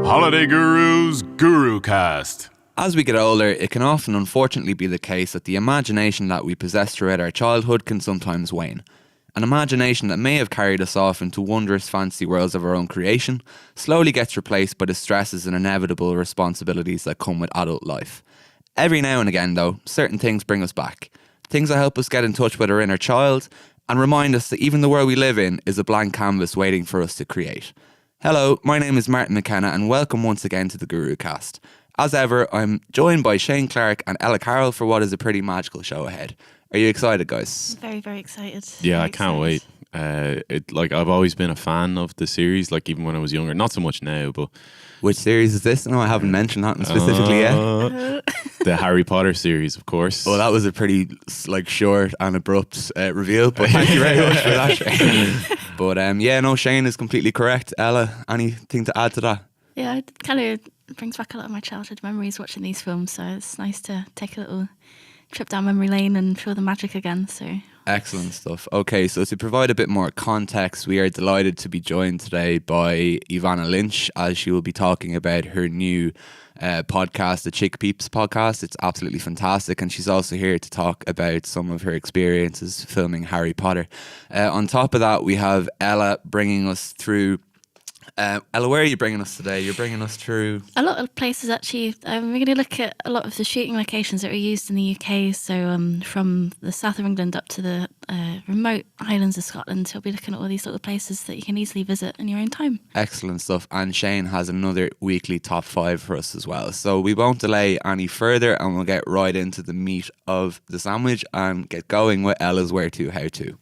Holidayguru's Gurucast. As we get older, it can often unfortunately be the case that the imagination that we possess throughout our childhood can sometimes wane. An imagination that may have carried us off into wondrous fantasy worlds of our own creation slowly gets replaced by the stresses and inevitable responsibilities that come with adult life. Every now and again, though, certain things bring us back. Things that help us get in touch with our inner child and remind us that even the world we live in is a blank canvas waiting for us to create. Hello, my name is Martin McKenna and welcome once again to the Gurucast. As ever, I'm joined by Shane Clark and Ella Carroll for what is a pretty magical show ahead. Are you excited, guys? Very, very excited. Yeah, Very I can't excited. wait. I've always been a fan of the series, like even when I was younger. Not so much now, but Which series is this? No, I haven't mentioned that specifically yet. The Harry Potter series, of course. Well, that was a pretty short and abrupt reveal, but thank you very much for that. But Shane is completely correct. Ella, anything to add to that? Yeah, it kind of brings back a lot of my childhood memories watching these films, so it's nice to take a little trip down memory lane and feel the magic again. So Excellent stuff. Okay, so to provide a bit more context, we are delighted to be joined today by Evanna Lynch as she will be talking about her new podcast, the Chick Peeps podcast. It's absolutely fantastic, and she's also here to talk about some of her experiences filming Harry Potter. On top of that, we have Ella bringing us through. Ella, where are you bringing us today? You're bringing us through a lot of places actually. We're going to look at a lot of the shooting locations that were used in the UK. So from the south of England up to the remote Highlands of Scotland, we'll be looking at all these little places that you can easily visit in your own time. excellent stuff. And Shane has another weekly top 5 for us as well. So we won't delay any further and we'll get right into the meat of the sandwich and get going with Ella's where to, how to.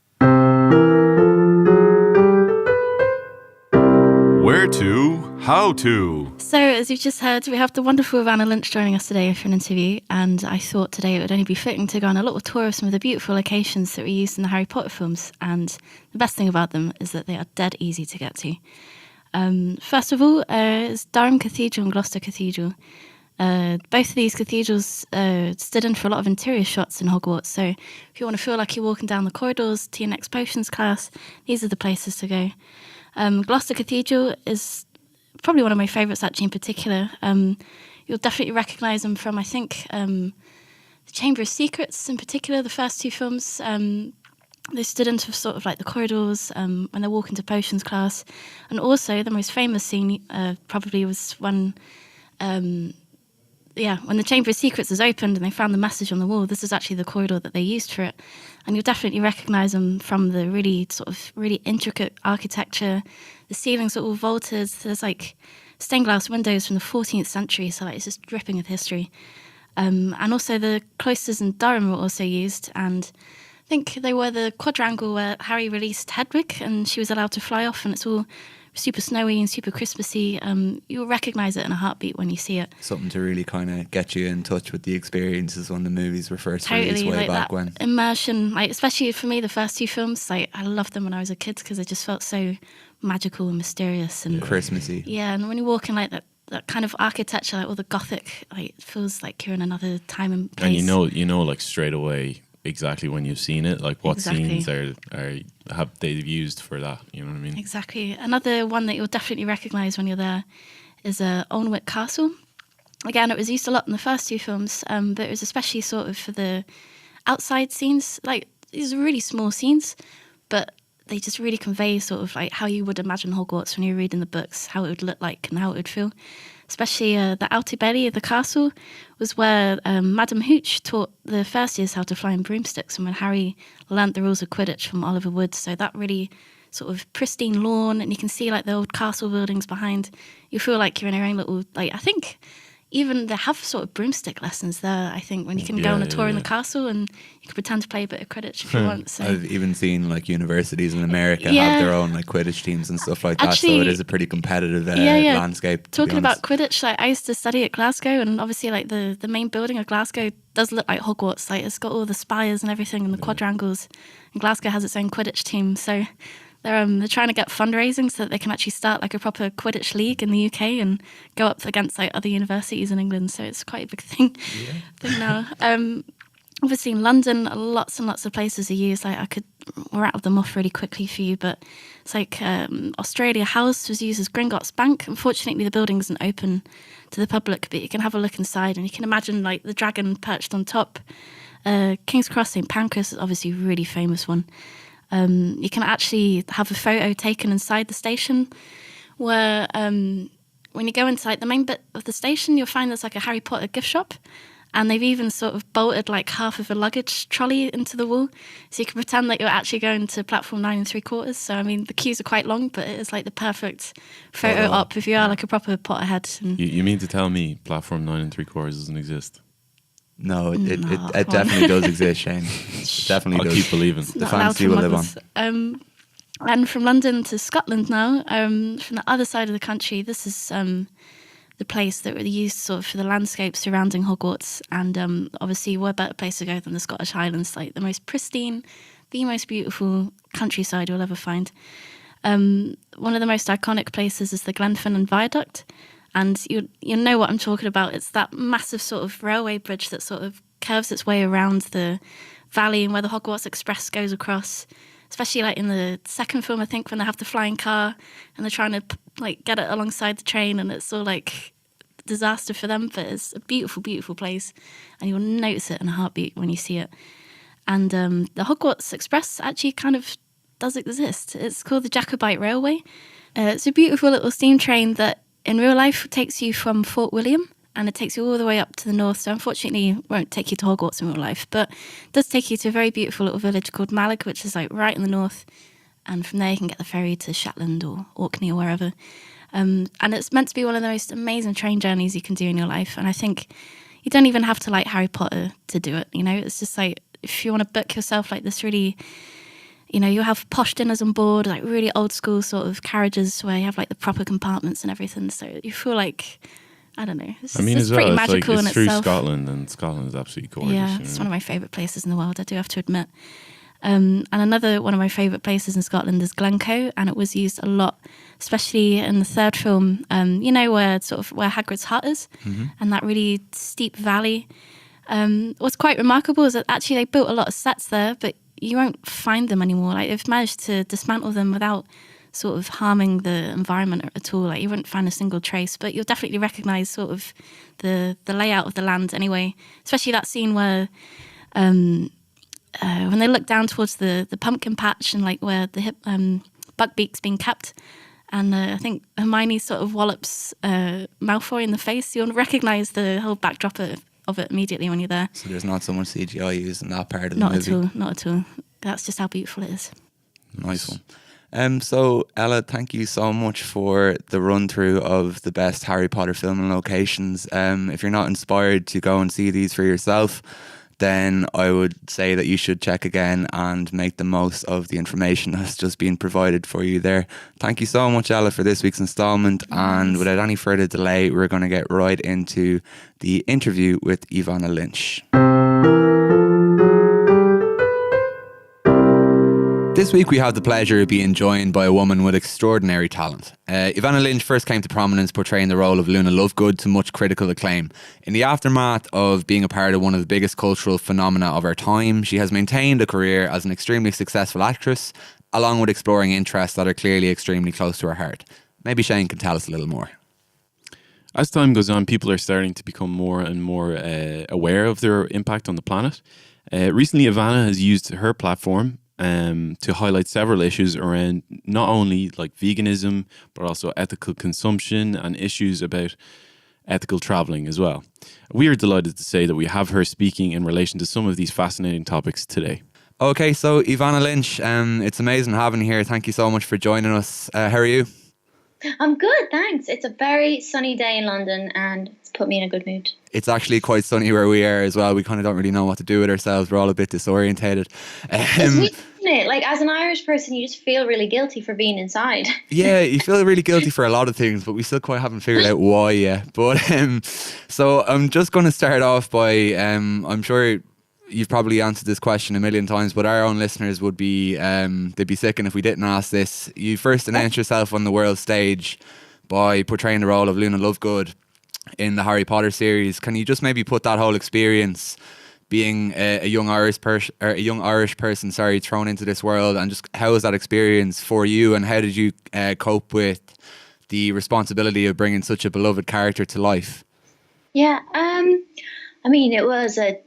Where to, how to. So, as you just heard, we have the wonderful Evanna Lynch joining us today for an interview, and I thought today it would only be fitting to go on a little tour of some of the beautiful locations that were used in the Harry Potter films, and the best thing about them is that they are dead easy to get to. First of all, is Durham Cathedral and Gloucester Cathedral. Both of these cathedrals stood in for a lot of interior shots in Hogwarts, so if you want to feel like you're walking down the corridors to your next potions class, these are the places to go. Gloucester Cathedral is probably one of my favourites actually in particular. You'll definitely recognise them from, I think, the Chamber of Secrets in particular, the first 2 films. They stood into sort of like the corridors when they're walking to potions class. And also the most famous scene probably was when the Chamber of Secrets was opened and they found the message on the wall. This is actually the corridor that they used for it. And you'll definitely recognise them from the really intricate architecture. The ceilings are all vaulted. There's like stained glass windows from the 14th century, so it's just dripping with history. And also the cloisters in Durham were also used, and I think they were the quadrangle where Harry released Hedwig and she was allowed to fly off, and it's all super snowy and super Christmassy. You'll recognise it in a heartbeat when you see it. Something to really kind of get you in touch with the experiences when the movies were first released way like back that when. Immersion, like especially for me, the first 2 films, like I loved them when I was a kid because they just felt so magical and mysterious and Christmassy. Yeah, and when you walk in like that kind of architecture, like all the Gothic, like it feels like you're in another time and place. And you know, like straight away exactly when you've seen it, like what scenes have they used for that. You know what I mean? Exactly. Another one that you'll definitely recognise when you're there is Alnwick Castle. Again, it was used a lot in the first 2 films, but it was especially sort of for the outside scenes. Like these are really small scenes, but they just really convey sort of like how you would imagine Hogwarts when you're reading the books, how it would look like and how it would feel. Especially the outer belly of the castle was where Madam Hooch taught the first years how to fly in broomsticks, and when Harry learnt the rules of Quidditch from Oliver Wood. So that really sort of pristine lawn, and you can see like the old castle buildings behind. You feel like you're in your own little, like I think even they have sort of broomstick lessons there, I think, when you can go on a tour in the castle and you can pretend to play a bit of Quidditch if you want. So I've even seen like universities in America have their own like Quidditch teams and stuff like that. Actually, so it is a pretty competitive landscape. Talking about Quidditch, like I used to study at Glasgow, and obviously like the main building of Glasgow does look like Hogwarts. Like it's got all the spires and everything and the quadrangles. And Glasgow has its own Quidditch team, so they're trying to get fundraising so that they can actually start like a proper Quidditch league in the UK and go up against like other universities in England. So it's quite a big thing now. Obviously in London, lots and lots of places are used. Like I could rattle them off really quickly for you, but it's like Australia House was used as Gringotts Bank. Unfortunately, the building isn't open to the public, but you can have a look inside and you can imagine like the dragon perched on top. King's Cross, St Pancras is obviously a really famous one. You can actually have a photo taken inside the station where when you go inside the main bit of the station, you'll find there's like a Harry Potter gift shop. And they've even sort of bolted like half of a luggage trolley into the wall. So you can pretend that you're actually going to platform 9 3/4. So, I mean, the queues are quite long, but it's like the perfect photo op if you are like a proper Potterhead. And You mean to tell me platform 9 3/4 doesn't exist? No, it definitely does exist, Shane. It definitely I'll does. keep believing. The fantasy will live on. And from London to Scotland now, from the other side of the country, this is the place that were used sort of for the landscape surrounding Hogwarts. And obviously, what better place to go than the Scottish Highlands, like the most pristine, the most beautiful countryside you'll ever find. One of the most iconic places is the Glenfinnan Viaduct. And you know what I'm talking about. It's that massive sort of railway bridge that sort of curves its way around the valley and where the Hogwarts Express goes across. Especially like in the second film, I think, when they have the flying car and they're trying to like get it alongside the train, and it's all like disaster for them. But it's a beautiful, beautiful place, and you'll notice it in a heartbeat when you see it. And the Hogwarts Express actually kind of does exist. It's called the Jacobite Railway. It's a beautiful little steam train that in real life takes you from Fort William, and it takes you all the way up to the north. So unfortunately, it won't take you to Hogwarts in real life, but it does take you to a very beautiful little village called Mallaig, which is like right in the north. And from there, you can get the ferry to Shetland or Orkney or wherever. And it's meant to be one of the most amazing train journeys you can do in your life. And I think you don't even have to like Harry Potter to do it. You know, it's just like if you want to book yourself like this really, you know, you'll have posh dinners on board, like really old school sort of carriages where you have like the proper compartments and everything. So you feel like, I don't know. It's, I mean, it's as well, pretty it's magical like in it's through itself. Scotland, and Scotland is absolutely gorgeous. Yeah, it's one of my favourite places in the world, I do have to admit. And another one of my favourite places in Scotland is Glencoe, and it was used a lot, especially in the third film. You know where Hagrid's hut is, and that really steep valley. What's quite remarkable is that actually they built a lot of sets there, but you won't find them anymore. Like they've managed to dismantle them without sort of harming the environment at all. Like you wouldn't find a single trace, but you'll definitely recognise sort of the layout of the land anyway. Especially that scene where when they look down towards the pumpkin patch and like where the Buckbeak's being kept, and I think Hermione sort of wallops Malfoy in the face. You'll recognise the whole backdrop of it immediately when you're there. So there's not so much CGI used in that part of the Not movie. at all, not at all. That's just how beautiful it is. Nice one. So Ella, thank you so much for the run through of the best Harry Potter filming locations. If you're not inspired to go and see these for yourself, then I would say that you should check again and make the most of the information that's just been provided for you there. Thank you so much, Ella, for this week's instalment. And without any further delay, we're going to get right into the interview with Evanna Lynch. This week we have the pleasure of being joined by a woman with extraordinary talent. Evanna Lynch first came to prominence portraying the role of Luna Lovegood to much critical acclaim. In the aftermath of being a part of one of the biggest cultural phenomena of our time, she has maintained a career as an extremely successful actress, along with exploring interests that are clearly extremely close to her heart. Maybe Shane can tell us a little more. As time goes on, people are starting to become more and more aware of their impact on the planet. Recently, Evanna has used her platform to highlight several issues around not only like veganism, but also ethical consumption and issues about ethical traveling as well. We are delighted to say that we have her speaking in relation to some of these fascinating topics today. Okay, so Evanna Lynch, it's amazing having you here. Thank you so much for joining us. How are you? I'm good, thanks. It's a very sunny day in London and it's put me in a good mood. It's actually quite sunny where we are as well. We kind of don't really know what to do with ourselves. We're all a bit disorientated. It's weird, isn't it? Like as an Irish person, you just feel really guilty for being inside. Yeah, you feel really guilty for a lot of things, but we still quite haven't figured out why yet. But so I'm just going to start off by, I'm sure you've probably answered this question a million times, but our own listeners would be, they'd be sickened if we didn't ask this. You first announced yourself on the world stage by portraying the role of Luna Lovegood in the Harry Potter series. Can you just maybe put that whole experience being a young Irish person, thrown into this world, and just how was that experience for you, and how did you cope with the responsibility of bringing such a beloved character to life? Yeah, I mean, it was a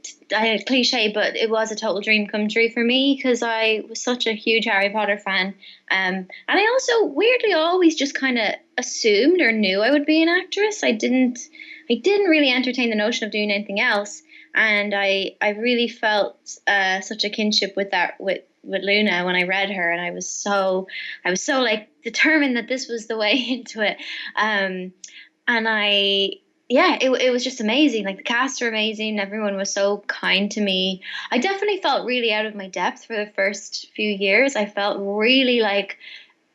cliche, but it was a total dream come true for me because I was such a huge Harry Potter fan. And I also weirdly always just kind of assumed or knew I would be an actress. I didn't really entertain the notion of doing anything else. And I really felt such a kinship with Luna when I read her, and I was so like determined that this was the way into it. And it was just amazing. Like, the cast were amazing. Everyone was so kind to me. I definitely felt really out of my depth for the first few years. I felt really like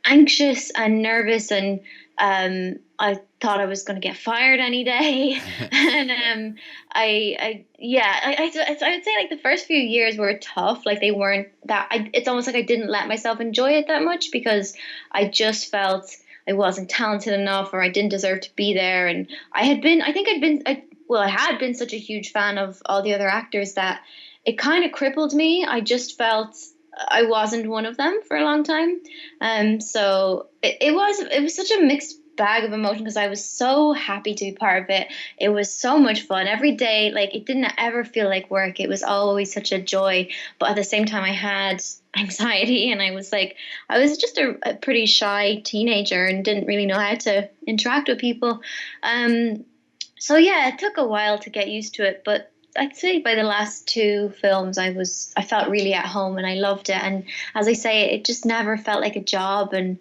anxious and nervous, and I thought I was going to get fired any day. And I would say like the first few years were tough. Like, they weren't that. It's almost like I didn't let myself enjoy it that much because I just felt I wasn't talented enough, or I didn't deserve to be there. And I had been such a huge fan of all the other actors that it kind of crippled me. I just felt I wasn't one of them for a long time. So it was such a mixed bag of emotion because I was so happy to be part of it. It was so much fun every day. Like, it didn't ever feel like work. It was always such a joy. But at the same time, I had anxiety, and I was just a pretty shy teenager and didn't really know how to interact with people. So yeah, it took a while to get used to it, but I'd say by the last two films, I felt really at home and I loved it. And as I say, it just never felt like a job. And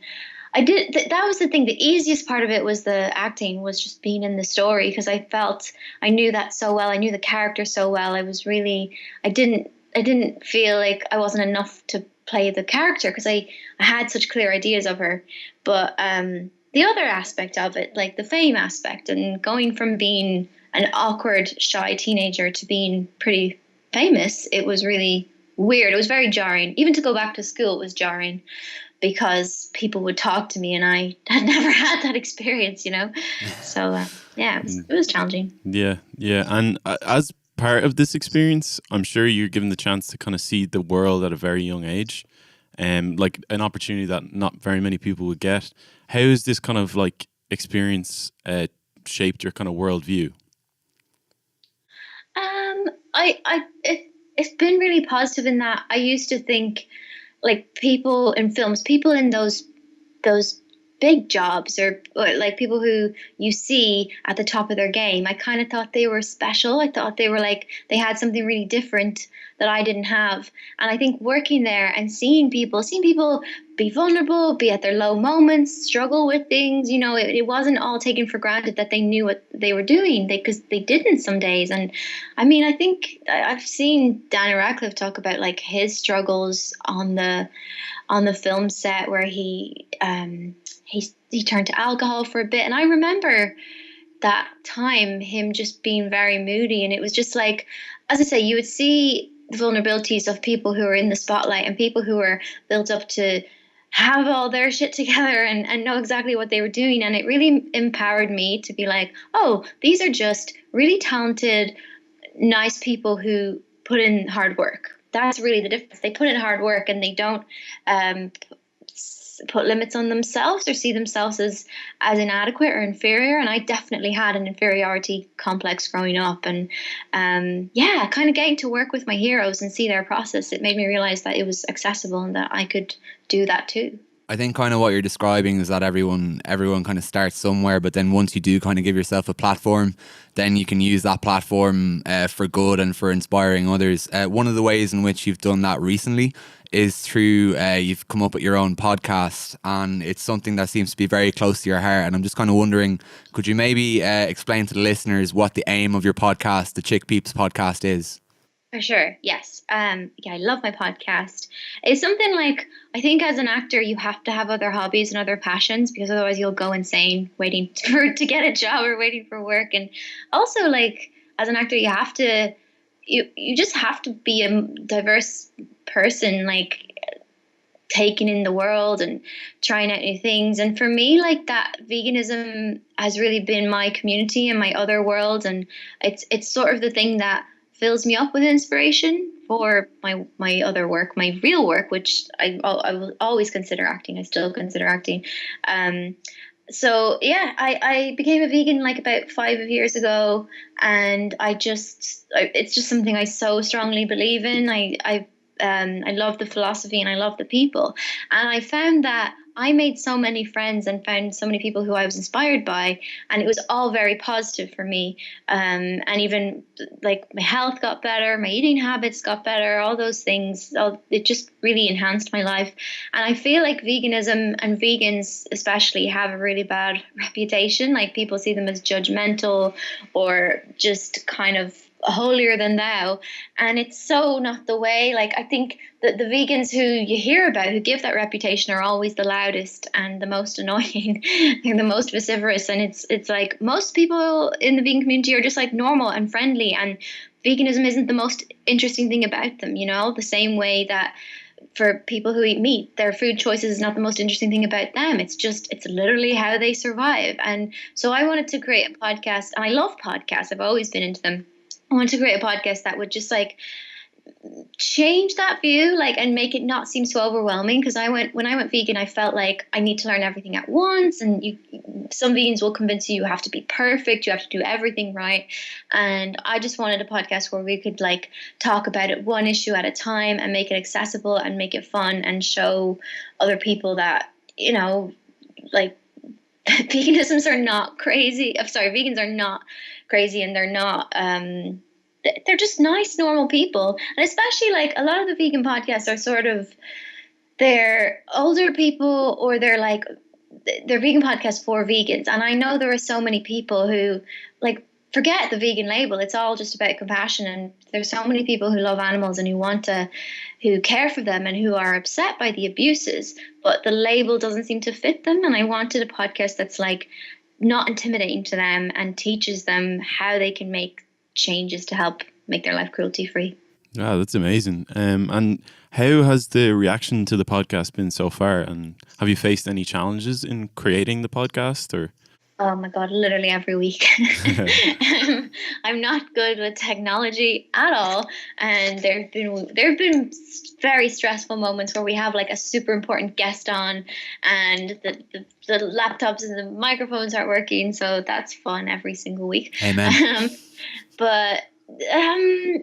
that was the thing. The easiest part of it was the acting, was just being in the story, because I knew that so well. I knew the character so well. I didn't feel like I wasn't enough to play the character because I had such clear ideas of her. But the other aspect of it, like the fame aspect, and going from being an awkward, shy teenager to being pretty famous, it was really weird. It was very jarring. Even to go back to school was jarring because people would talk to me and I had never had that experience, So, it was challenging. Yeah. And as part of this experience, I'm sure you're given the chance to kind of see the world at a very young age, like an opportunity that not very many people would get. How has this kind of like experience shaped your kind of worldview? It's been really positive in that I used to think like people in films, people in those big jobs, or like people who you see at the top of their game, I kind of thought they were special. I thought they were like, they had something really different that I didn't have. And I think working there and seeing people be vulnerable, be at their low moments, struggle with things, it wasn't all taken for granted that they knew what they were doing, because they didn't some days. And I mean, I think I've seen Daniel Radcliffe talk about like his struggles on the film set, where he turned to alcohol for a bit. And I remember that time, him just being very moody. And it was just like, as I say, you would see the vulnerabilities of people who are in the spotlight and people who are built up to have all their shit together and know exactly what they were doing. And it really empowered me to be like, oh, these are just really talented, nice people who put in hard work. That's really the difference. They put in hard work and they don't put limits on themselves or see themselves as inadequate or inferior. And I definitely had an inferiority complex growing up. And kind of getting to work with my heroes and see their process, it made me realize that it was accessible and that I could do that too. I think kind of what you're describing is that everyone kind of starts somewhere, but then once you do kind of give yourself a platform, then you can use that platform for good and for inspiring others. One of the ways in which you've done that recently is through you've come up with your own podcast, and it's something that seems to be very close to your heart. And I'm just kind of wondering, could you maybe explain to the listeners what the aim of your podcast, the Chick Peeps podcast, is? For sure, yes. I love my podcast. It's something like, I think as an actor, you have to have other hobbies and other passions, because otherwise you'll go insane waiting to get a job or waiting for work. And also, like, as an actor, you just have to be a diverse person, like taking in the world and trying out new things. And for me, like, that veganism has really been my community and my other world. And it's sort of the thing that fills me up with inspiration for my other work, my real work, which I will always consider acting. I still consider acting. So yeah, I became a vegan like about 5 years ago, and it's just something I so strongly believe in. I love the philosophy and I love the people, and I found that I made so many friends and found so many people who I was inspired by, and it was all very positive for me. And even like my health got better, my eating habits got better, all those things. It just really enhanced my life. And I feel like veganism and vegans especially have a really bad reputation. Like people see them as judgmental or just kind of holier than thou, and it's so not the way. Like I think that the vegans who you hear about who give that reputation are always the loudest and the most annoying and the most vociferous, and it's like most people in the vegan community are just like normal and friendly, and veganism isn't the most interesting thing about them, the same way that for people who eat meat, their food choices is not the most interesting thing about them. It's literally how they survive. And so I wanted to create a podcast, and I love podcasts, I've always been into them. I wanted to create a podcast that would just like change that view, like, and make it not seem so overwhelming. Because when I went vegan, I felt like I need to learn everything at once, and some vegans will convince you have to be perfect, you have to do everything right. And I just wanted a podcast where we could like talk about it one issue at a time and make it accessible and make it fun and show other people that, like veganisms are not crazy. I'm sorry, vegans are not crazy, and they're not they're just nice, normal people. And especially like a lot of the vegan podcasts are sort of, they're older people, or they're vegan podcasts for vegans. And I know there are so many people who like forget the vegan label. It's all just about compassion. And there's so many people who love animals and who care for them and who are upset by the abuses, but the label doesn't seem to fit them. And I wanted a podcast that's like not intimidating to them and teaches them how they can make changes to help make their life cruelty free. Yeah, that's amazing. And how has the reaction to the podcast been so far? And have you faced any challenges in creating the podcast, or? Oh my God, literally every week. I'm not good with technology at all. And there've been very stressful moments where we have like a super important guest on, and the laptops and the microphones aren't working. So that's fun every single week. Amen. But I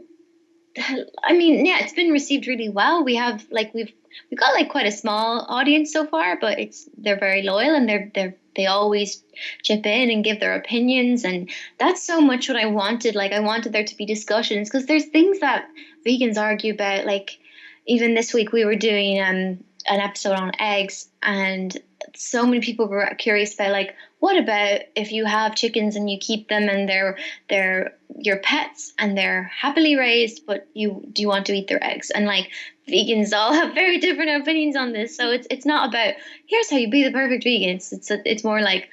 mean, yeah, it's been received really well. We've got like quite a small audience so far, but they're very loyal, and they always chip in and give their opinions, and that's so much what I wanted. Like I wanted there to be discussions, because there's things that vegans argue about. Like even this week we were doing an episode on eggs, and so many people were curious about like, what about if you have chickens and you keep them and they're your pets and they're happily raised, but do you want to eat their eggs? And like vegans all have very different opinions on this. So it's not about here's how you be the perfect vegan. It's more like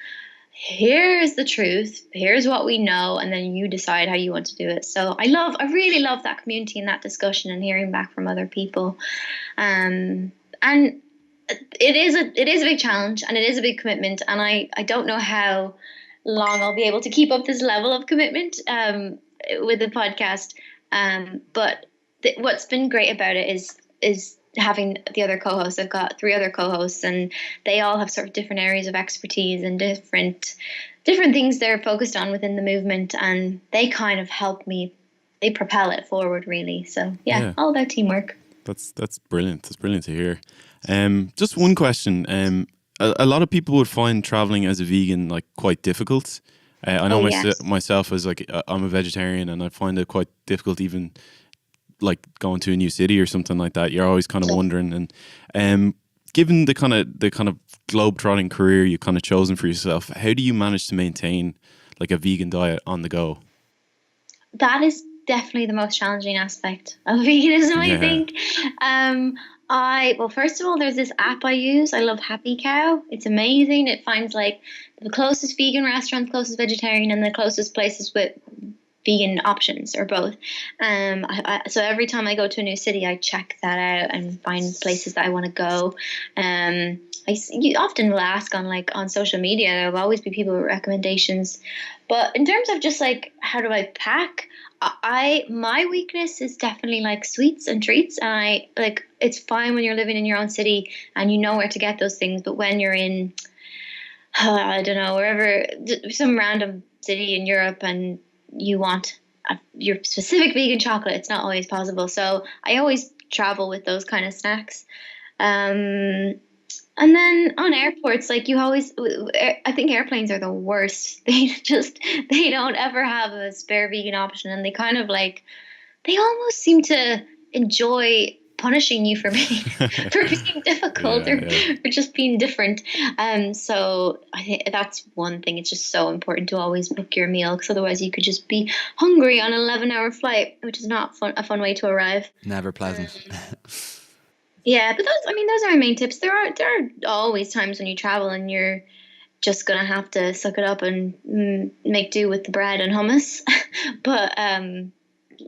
here's the truth, here's what we know, and then you decide how you want to do it. So I really love that community and that discussion and hearing back from other people. And it is a big challenge, and it is a big commitment, and I don't know how long I'll be able to keep up this level of commitment with the podcast. But what's been great about it is having the other co-hosts. I've got 3 other co-hosts, and they all have sort of different areas of expertise and different things they're focused on within the movement, and they kind of help me. They propel it forward, really. So yeah. All about teamwork. That's brilliant. That's brilliant to hear. Just one question. A lot of people would find traveling as a vegan like quite difficult. I know myself as like I'm a vegetarian, and I find it quite difficult even like going to a new city or something like that. You're always kind of wondering. And given the kind of globe-trotting career you kind of chosen for yourself, how do you manage to maintain like a vegan diet on the go? That is definitely the most challenging aspect of veganism, I think. Well, first of all, there's this app I use. I love Happy Cow. It's amazing. It finds like the closest vegan restaurants, closest vegetarian, and the closest places with vegan options or both. So every time I go to a new city, I check that out and find places that I want to go. You often will ask on social media. There will always be people with recommendations. But in terms of just like how do I pack, my weakness is definitely like sweets and treats. And I like it's fine when you're living in your own city and you know where to get those things. But when you're in I don't know, wherever, some random city in Europe, and you want your specific vegan chocolate, it's not always possible. So I always travel with those kind of snacks. And then on airports, like you always, I think airplanes are the worst. They don't ever have a spare vegan option, and they kind of like, they almost seem to enjoy punishing you for being difficult or just being different. So I think that's one thing. It's just so important to always book your meal, because otherwise you could just be hungry on an 11-hour flight, which is not a fun way to arrive. Never pleasant. Yeah, but those are my main tips. There are always times when you travel and you're just gonna have to suck it up and make do with the bread and hummus. But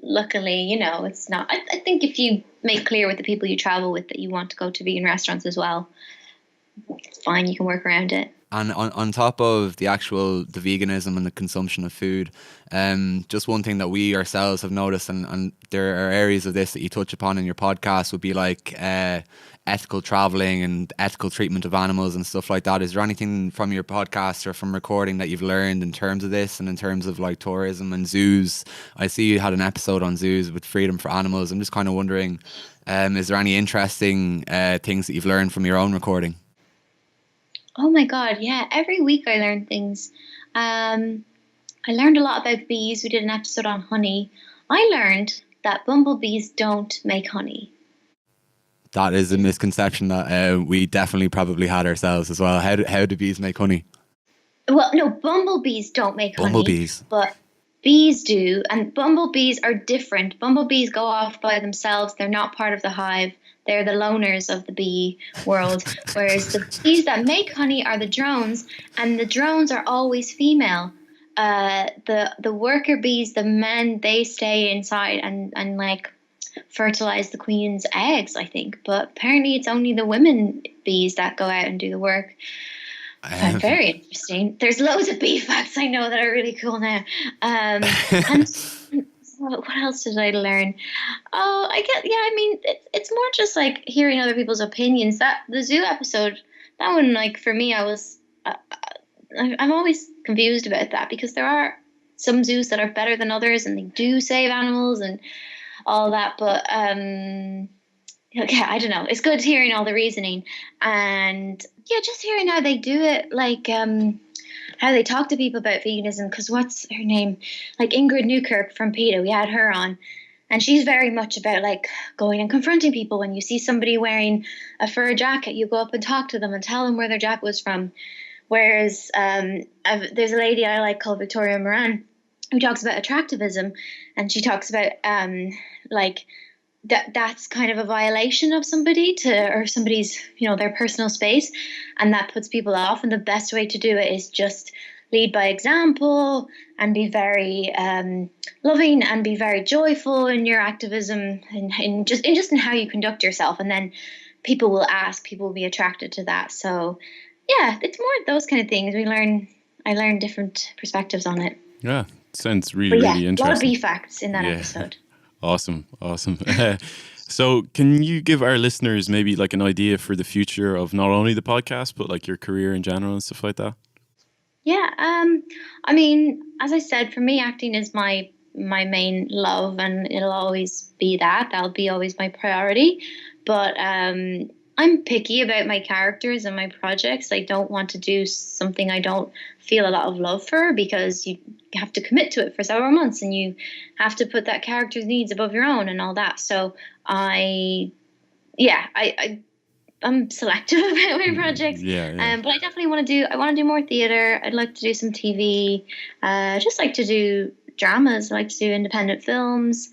luckily, it's not. I think if you make clear with the people you travel with that you want to go to vegan restaurants as well, it's fine. You can work around it. And on top of the veganism and the consumption of food, just one thing that we ourselves have noticed, and there are areas of this that you touch upon in your podcast, would be like ethical traveling and ethical treatment of animals and stuff like that. Is there anything from your podcast or from recording that you've learned in terms of this and in terms of like tourism and zoos? I see you had an episode on zoos with Freedom for Animals. I'm just kind of wondering, is there any interesting things that you've learned from your own recording? Oh my God, yeah. Every week I learn things. I learned a lot about bees. We did an episode on honey. I learned that bumblebees don't make honey. That is a misconception that we definitely probably had ourselves as well. How do bees make honey? Well, no, bumblebees don't make honey. Bumblebees. But bees do. And bumblebees are different. Bumblebees go off by themselves. They're not part of the hive. They're the loners of the bee world, whereas the bees that make honey are the drones, and the drones are always female. The worker bees, the men, they stay inside and like fertilize the queen's eggs, I think. But apparently it's only the women bees that go out and do the work. Very interesting. There's loads of bee facts I know that are really cool now. And what else did I learn? Oh, it's more just like hearing other people's opinions. That the zoo episode, that one, like for me, I'm always confused about that, because there are some zoos that are better than others, and they do save animals and all that. But I don't know. It's good hearing all the reasoning, and just hearing how they do it, like how they talk to people about veganism. Because what's her name? Like Ingrid Newkirk from PETA, we had her on. And she's very much about like going and confronting people. When you see somebody wearing a fur jacket, you go up and talk to them and tell them where their jacket was from. Whereas there's a lady I like called Victoria Moran, who talks about attractivism. And she talks about that's kind of a violation of somebody's, their personal space, and that puts people off. And the best way to do it is just lead by example and be very loving and be very joyful in your activism and in how you conduct yourself. And then people will be attracted to that. So yeah, it's more of those kind of things. I learned different perspectives on it. Yeah, sounds really interesting. A lot of bee facts in that episode. Awesome. So can you give our listeners maybe like an idea for the future of not only the podcast, but like your career in general and stuff like that? Yeah. As I said, for me, acting is my main love, and it'll always be that. That'll be always my priority. But I'm picky about my characters and my projects. I don't want to do something I don't feel a lot of love for, because you have to commit to it for several months and you have to put that character's needs above your own and all that. So I'm selective about my projects. But I definitely want to do more theatre. I'd like to do some TV. Just like to do dramas. I like to do independent films.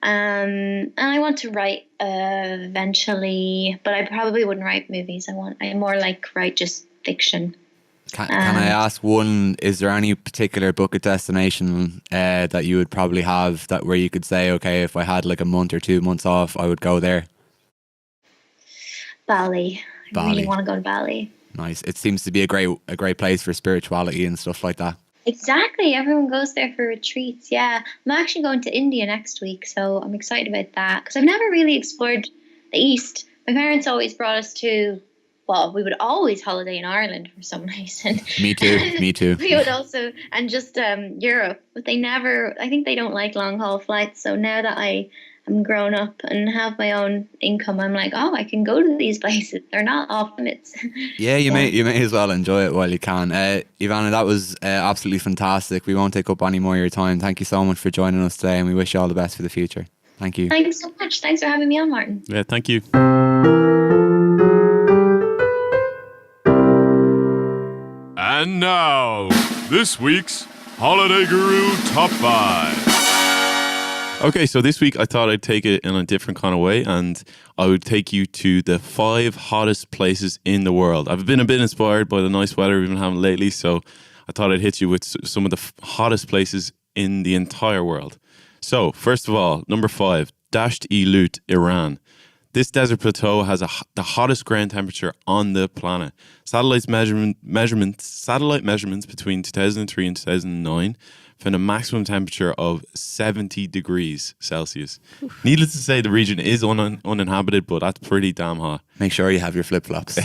And I want to write eventually, but I probably wouldn't write movies. I more like write just fiction. Can I ask is there any particular bucket destination that you would probably have that where you could say, okay, if I had like a month or 2 months off, I would go there? Bali. I Bali. really want to go to Bali. Nice. It seems to be a great place for spirituality and stuff like that. Exactly. Everyone goes there for retreats. Yeah. I'm actually going to India next week, so I'm excited about that because I've never really explored the East. My parents always brought us to, well, we would always holiday in Ireland for some reason. Me too. We would also, and just Europe, but I think they don't like long haul flights. So now that I'm grown up and have my own income, I'm like, oh, I can go to these places. They're not off limits. Yeah, you may as well enjoy it while you can. Evanna, that was absolutely fantastic. We won't take up any more of your time. Thank you so much for joining us today, and we wish you all the best for the future. Thank you. Thanks so much. Thanks for having me on, Martin. Yeah, thank you. And now, this week's Holidayguru Top 5. Okay, so this week I thought I'd take it in a different kind of way, and I would take you to the 5 hottest places in the world. I've been a bit inspired by the nice weather we've been having lately, so I thought I'd hit you with some of the hottest places in the entire world. So, first of all, number 5, Dasht-e-Lut, Iran. This desert plateau has the hottest ground temperature on the planet. Satellite measurements between 2003 and 2009 found a maximum temperature of 70 degrees Celsius. Needless to say, the region is uninhabited, but that's pretty damn hot. Make sure you have your flip-flops.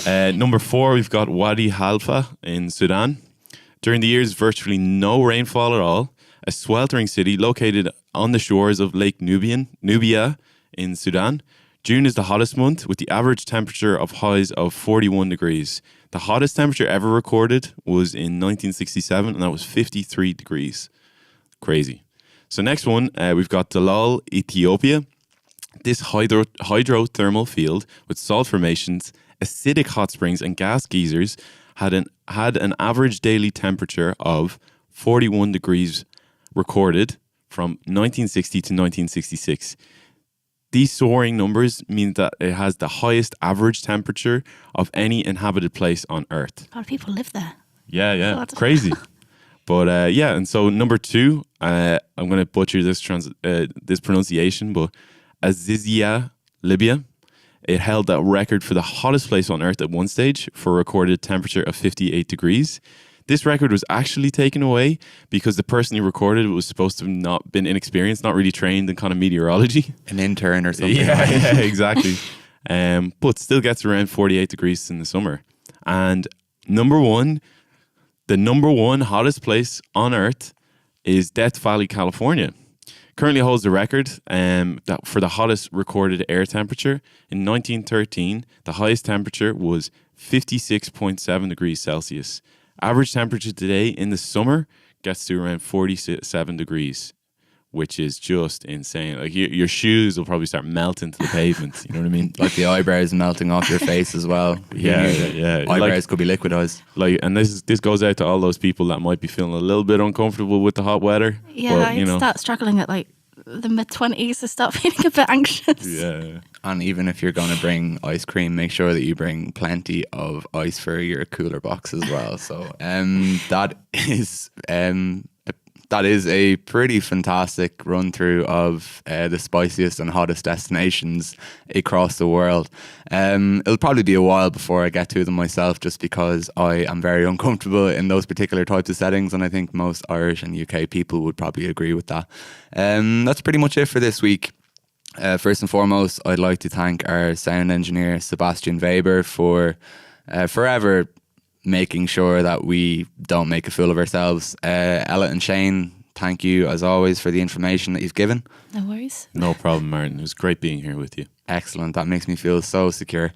Number 4, we've got Wadi Halfa in Sudan. During the year, there's virtually no rainfall at all. A sweltering city located on the shores of Lake Nubia in Sudan. June is the hottest month with the average temperature of highs of 41 degrees. The hottest temperature ever recorded was in 1967, and that was 53 degrees. Crazy. So next one, we've got Dalal, Ethiopia. This hydrothermal field with salt formations, acidic hot springs, and gas geysers had an average daily temperature of 41 degrees recorded from 1960 to 1966. These soaring numbers mean that it has the highest average temperature of any inhabited place on Earth. A lot of people live there. Yeah, God. crazy. But and so number 2, I'm going to butcher this pronunciation, but Azizia, Libya. It held that record for the hottest place on Earth at one stage for a recorded temperature of 58 degrees. This record was actually taken away because the person who recorded it was supposed to have not been inexperienced, not really trained in kind of meteorology. An intern or something. Yeah, exactly. But still gets around 48 degrees in the summer. And the number one hottest place on Earth is Death Valley, California. Currently holds the record for the hottest recorded air temperature. In 1913, the highest temperature was 56.7 degrees Celsius. Average temperature today in the summer gets to around 47 degrees, which is just insane. Like your shoes will probably start melting to the pavement. You know what I mean? Like the eyebrows melting off your face as well. Yeah. Eyebrows could be liquidized. And this goes out to all those people that might be feeling a little bit uncomfortable with the hot weather. Yeah, I'd start struggling at like the mid-20s to start feeling a bit anxious. Yeah. And even if you're going to bring ice cream, make sure that you bring plenty of ice for your cooler box as well. So that is a pretty fantastic run through of the spiciest and hottest destinations across the world. It'll probably be a while before I get to them myself, just because I am very uncomfortable in those particular types of settings, and I think most Irish and UK people would probably agree with that. That's pretty much it for this week. First and foremost, I'd like to thank our sound engineer Sebastian Weber for forever making sure that we don't make a fool of ourselves. Ella and Shane, thank you as always for the information that you've given. No worries. No problem, Martin. It was great being here with you. Excellent. That makes me feel so secure.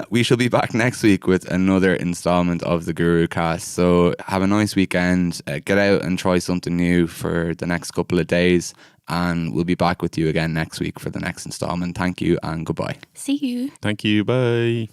We shall be back next week with another installment of the Gurucast. So have a nice weekend. Get out and try something new for the next couple of days. And we'll be back with you again next week for the next installment. Thank you and goodbye. See you. Thank you. Bye.